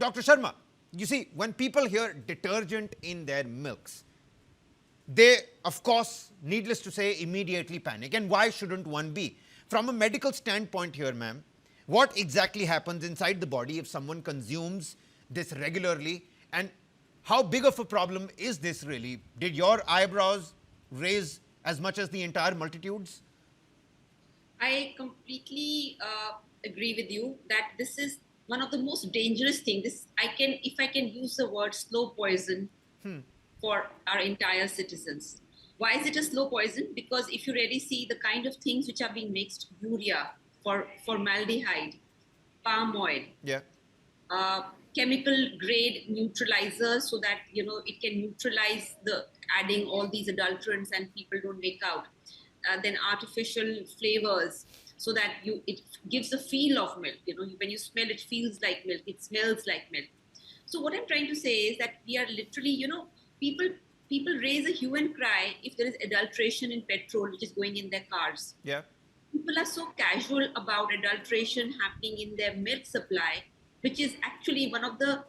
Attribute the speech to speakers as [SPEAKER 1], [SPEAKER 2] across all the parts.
[SPEAKER 1] Dr. Sharma, you see, when people hear detergent in their milks, they, of course, needless to say, immediately panic. And why shouldn't one be? From a medical standpoint here, ma'am, what exactly happens inside the body if someone consumes this regularly? And how big of a problem is this really? Did your eyebrows raise as much as the entire multitudes?
[SPEAKER 2] I completely agree with you that this is one of the most dangerous things. If I can use the word slow poison for our entire citizens. Why is it a slow poison? Because if you really see the kind of things which are being mixed, urea, for formaldehyde, palm oil,
[SPEAKER 1] Yeah.
[SPEAKER 2] uh, chemical grade neutralizers, so that it can neutralize the adding all these adulterants and people don't make out. Then artificial flavors, so that it gives the feel of milk. When you smell it, feels like milk, it smells like milk. So what I'm trying to say is that we are literally, people people raise a hue and cry if there is adulteration in petrol which is going in their cars.
[SPEAKER 1] Yeah.
[SPEAKER 2] People are so casual about adulteration happening in their milk supply, which is actually one of the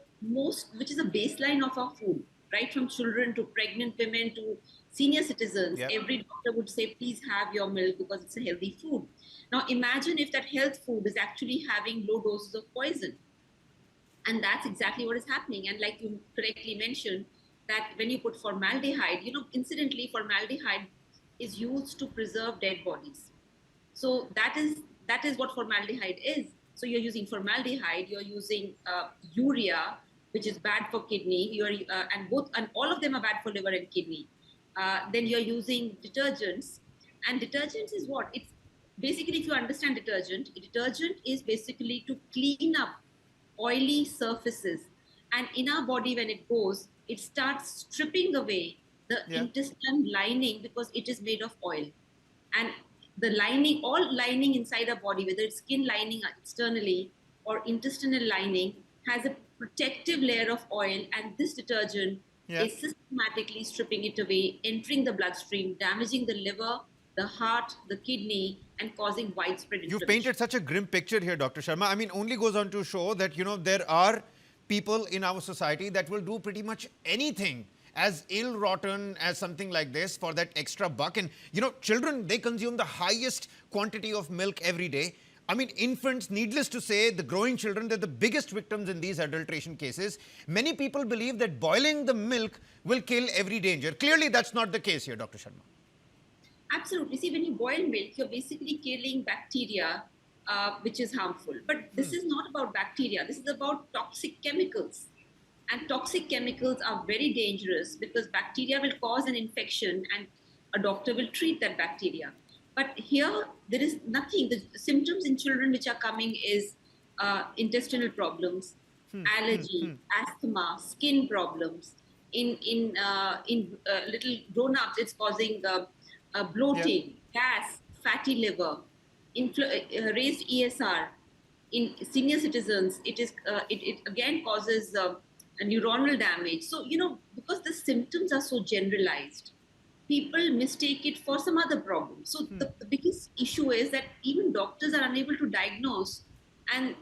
[SPEAKER 2] which is a baseline of our food, right? From children to pregnant women to senior citizens,
[SPEAKER 1] Yeah.
[SPEAKER 2] every doctor would say, please have your milk because it's a healthy food. Now, imagine if that health food is actually having low doses of poison. And that's exactly what is happening. And like you correctly mentioned, that when you put formaldehyde, incidentally, formaldehyde is used to preserve dead bodies. So that is what formaldehyde is. So you're using formaldehyde, you're using urea, which is bad for kidney. And all of them are bad for liver and kidney. Then you're using detergents, and detergents is what? It's basically, if you understand detergent is basically to clean up oily surfaces. And in our body, when it goes, it starts stripping away the
[SPEAKER 1] Yeah.
[SPEAKER 2] intestine lining because it is made of oil. And the lining, all lining inside our body, whether it's skin lining externally or intestinal lining, has a protective layer of oil, and this detergent
[SPEAKER 1] Yeah.
[SPEAKER 2] is systematically stripping it away, entering the bloodstream, damaging the liver, the heart, the kidney, and causing widespread
[SPEAKER 1] You've
[SPEAKER 2] inflammation.
[SPEAKER 1] painted such a grim picture here, Dr. Sharma. I mean, only goes on to show that, there are people in our society that will do pretty much anything as ill rotten as something like this for that extra buck. And, children, they consume the highest quantity of milk every day. I mean, infants, needless to say, the growing children, they're the biggest victims in these adulteration cases. Many people believe that boiling the milk will kill every danger. Clearly, that's not the case here, Dr. Sharma.
[SPEAKER 2] Absolutely. See, when you boil milk, you're basically killing bacteria, which is harmful. But this is not about bacteria. This is about toxic chemicals. And toxic chemicals are very dangerous because bacteria will cause an infection and a doctor will treat that bacteria. But here, there is nothing. The symptoms in children which are coming is intestinal problems, allergy, asthma, skin problems. In little grown-ups, it's causing
[SPEAKER 1] Yeah.
[SPEAKER 2] bloating, gas, fatty liver, raised ESR. In senior citizens, it again causes a neuronal damage. So because the symptoms are so generalized, people mistake it for some other problem. So the biggest issue is that even doctors are unable to diagnose, and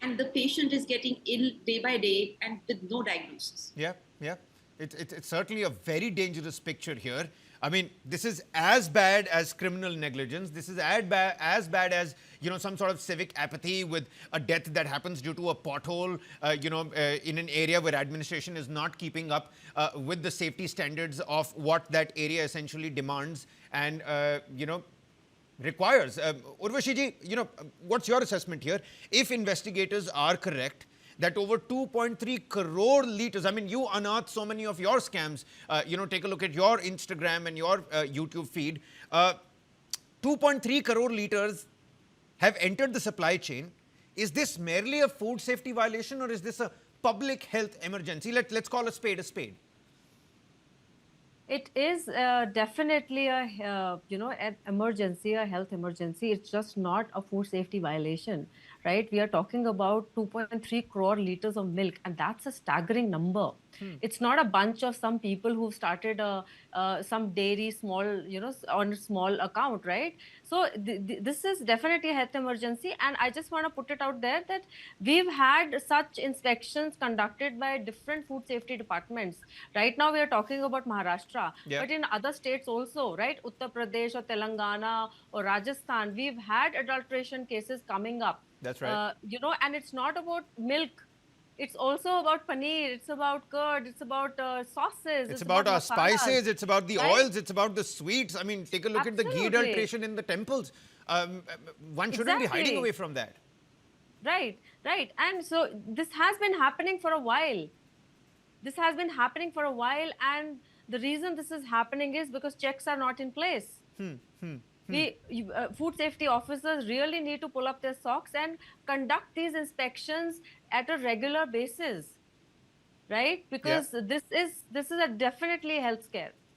[SPEAKER 2] and the patient is getting ill day by day and with no diagnosis.
[SPEAKER 1] Yeah, yeah. It's certainly a very dangerous picture here. I mean, this is as bad as criminal negligence. This is as bad as, some sort of civic apathy with a death that happens due to a pothole, in an area where administration is not keeping up with the safety standards of what that area essentially demands and, requires. Urvashi ji, what's your assessment here? If investigators are correct that over 2.3 crore liters, I mean, you unearthed so many of your scams. Take a look at your Instagram and your YouTube feed. 2.3 crore liters have entered the supply chain. Is this merely a food safety violation or is this a public health emergency? Let's call a spade a spade.
[SPEAKER 3] It is definitely an emergency, a health emergency. It's just not a food safety violation, right? We are talking about 2.3 crore liters of milk, and that's a staggering number. It's not a bunch of some people who've started some dairy small, on a small account, right? So this is definitely a health emergency, and I just want to put it out there that we've had such inspections conducted by different food safety departments. Right now we are talking about Maharashtra,
[SPEAKER 1] Yeah.
[SPEAKER 3] but in other states also, right? Uttar Pradesh or Telangana or Rajasthan, we've had adulteration cases coming up.
[SPEAKER 1] That's right.
[SPEAKER 3] And it's not about milk. It's also about paneer. It's about curd. It's about sauces.
[SPEAKER 1] It's
[SPEAKER 3] It's
[SPEAKER 1] about our
[SPEAKER 3] masalas,
[SPEAKER 1] spices, it's about the
[SPEAKER 3] right?
[SPEAKER 1] oils, it's about the sweets. I mean, take a look at the ghee
[SPEAKER 3] Absolutely.
[SPEAKER 1] adulteration in the temples. One shouldn't be hiding
[SPEAKER 3] Exactly.
[SPEAKER 1] away from that.
[SPEAKER 3] Right, right. And so this has been happening for a while. This has been happening for a while, and the reason this is happening is because checks are not in place. Food safety officers really need to pull up their socks and conduct these inspections at a regular basis, right?
[SPEAKER 1] Yeah.
[SPEAKER 3] Because this is a definitely health scare.